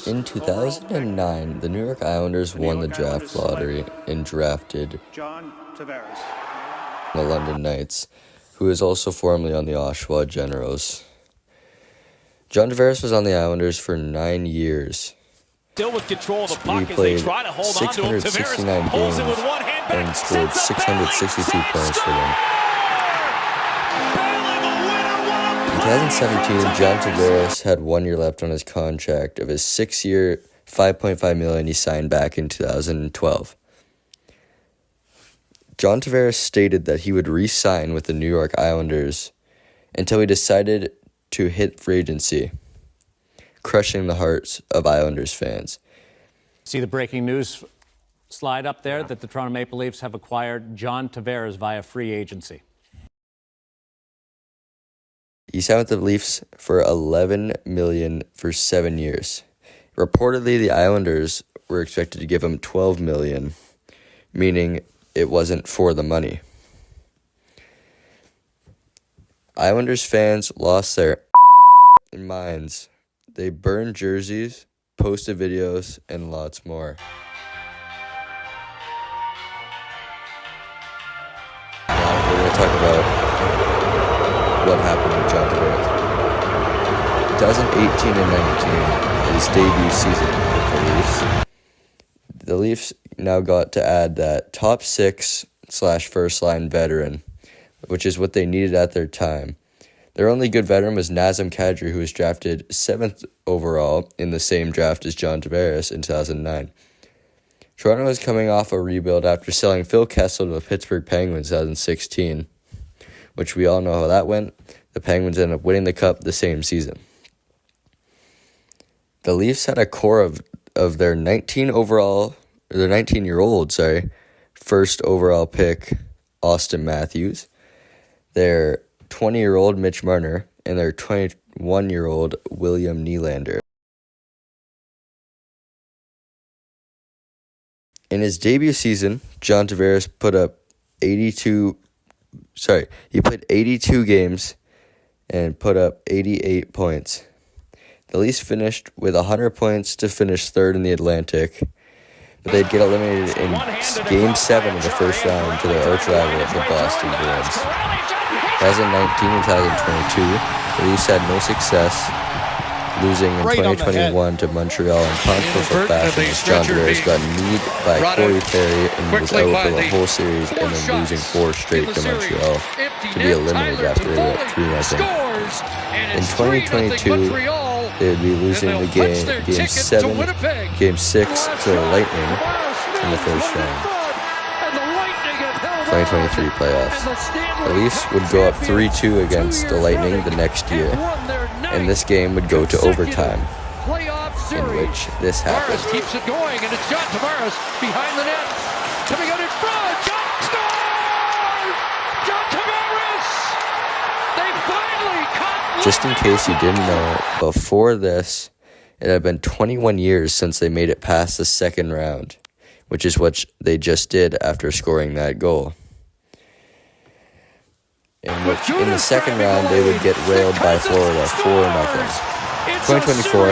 In 2009, the New York Islanders won the draft lottery and drafted John Tavares, the London Knights, who is also formerly on the Oshawa Generals. John Tavares was on the Islanders for 9 years. Still with control of the puck He as they played try to hold on to him. 669 pulls games it with one hand back, and scored sends it 662 Bailey, points for them. Bailey, the winner, what a In play 2017, from John Tavares had 1 year left on his contract of his 6-year, $5.5 million he signed back in 2012. John Tavares stated that he would re-sign with the New York Islanders until he decided to hit free agency, crushing the hearts of Islanders fans. See the breaking news slide up there that the Toronto Maple Leafs have acquired John Tavares via free agency. He signed with the Leafs for $11 million for 7 years. Reportedly, the Islanders were expected to give him $12 million, meaning it wasn't for the money. Islanders fans lost their minds. They burned jerseys, posted videos, and lots more. Now we're going to talk about what happened with John Tavares. 2018 and 19, his debut season with the Leafs. The Leafs now got to add that top 6/first line veteran, which is what they needed at their time. Their only good veteran was Nazem Kadri, who was drafted 7th overall in the same draft as John Tavares in 2009. Toronto was coming off a rebuild after selling Phil Kessel to the Pittsburgh Penguins in 2016, which we all know how that went. The Penguins ended up winning the Cup the same season. The Leafs had a core of their 19-year-old, first overall pick, Austin Matthews, their 20-year-old Mitch Marner, and their 21-year-old William Nylander. In his debut season, John Tavares he played 82 games and put up 88 points. The Leafs finished with 100 points to finish third in the Atlantic, but they'd get eliminated in Game 7 of the first round to their arch rival, the Boston Bruins. 2019 and 2022, the Leafs had no success, losing in 2021 to Montreal in controversial fashion as John Tavares got kneed by Corey Perry and was out for the whole series, and then losing 4 straight to Montreal to be eliminated after they were up 3-0. In 2022, they would be losing the game 6 to the Lightning in the first round. 2023 playoffs. The Leafs would go up 3-2 against the Lightning the next year, and this game would go to overtime, in which this happened. Keeps it going, and it's John Tavares behind the net, coming out in front. John scores! John Tavares! They finally caught. Just in case you didn't know, before this, it had been 21 years since they made it past the second round, which is what they just did after scoring that goal. In the second round, they would get railed by Florida 4-0. 2024,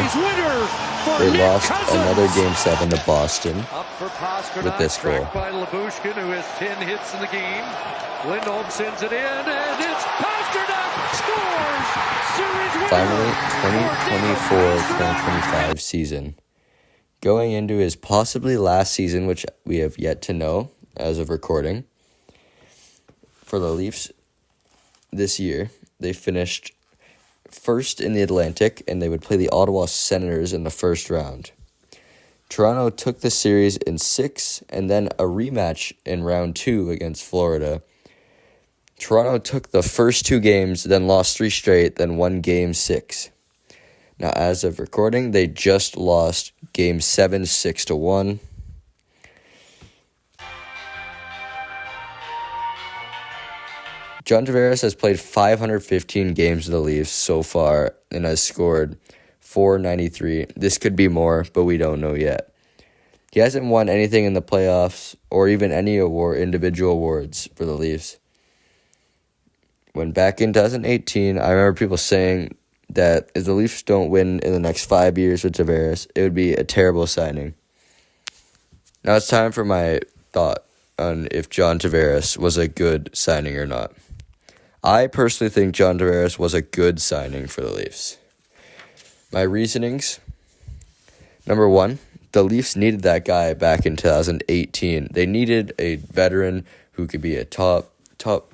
they lost another Game 7 to Boston with this goal. By Labushkin, who has 10 hits in the game. Lindholm sends it in, and it's Pasternak scores! Series winner! Finally, 2024-2025 season. Going into his possibly last season, which we have yet to know as of recording, for the Leafs this year, they finished first in the Atlantic, and they would play the Ottawa Senators in the first round. Toronto took the series in 6, and then a rematch in round 2 against Florida. Toronto took the first 2 games, then lost 3 straight, then won Game 6. Now, as of recording, they just lost Game 7 6-1. John Tavares has played 515 games with the Leafs so far and has scored .493. This could be more, but we don't know yet. He hasn't won anything in the playoffs or even any individual awards for the Leafs. When back in 2018, I remember people saying that if the Leafs don't win in the next 5 years with Tavares, it would be a terrible signing. Now it's time for my thought on if John Tavares was a good signing or not. I personally think John Tavares was a good signing for the Leafs. My reasonings: number one, the Leafs needed that guy back in 2018. They needed a veteran who could be a top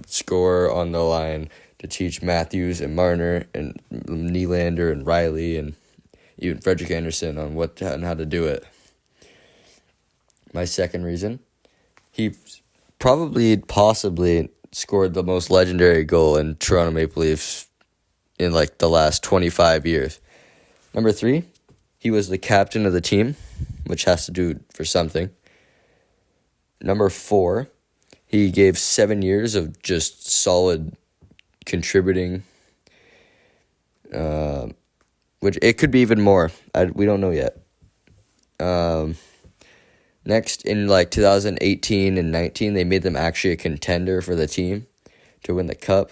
scorer on the line to teach Matthews and Marner and Nylander and Riley and even Frederik Andersen on how to do it. My second reason, he possibly scored the most legendary goal in Toronto Maple Leafs in like the last 25 years. Number three, he was the captain of the team, which has to do for something. Number four, he gave 7 years of just solid contributing, which it could be even more. We don't know yet. Next, in like 2018 and 19, they made them actually a contender for the team to win the cup.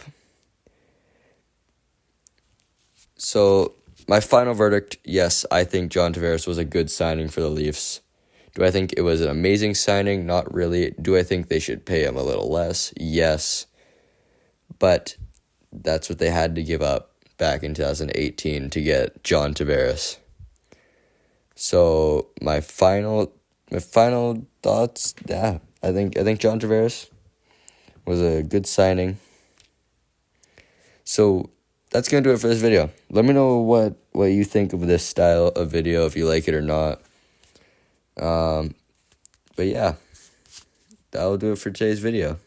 So my final verdict, yes, I think John Tavares was a good signing for the Leafs. Do I think it was an amazing signing? Not really. Do I think they should pay him a little less? Yes. But that's what they had to give up back in 2018 to get John Tavares. So my final thoughts, yeah, I think John Tavares was a good signing. So that's going to do it for this video. Let me know what you think of this style of video, if you like it or not. But yeah, that'll do it for today's video.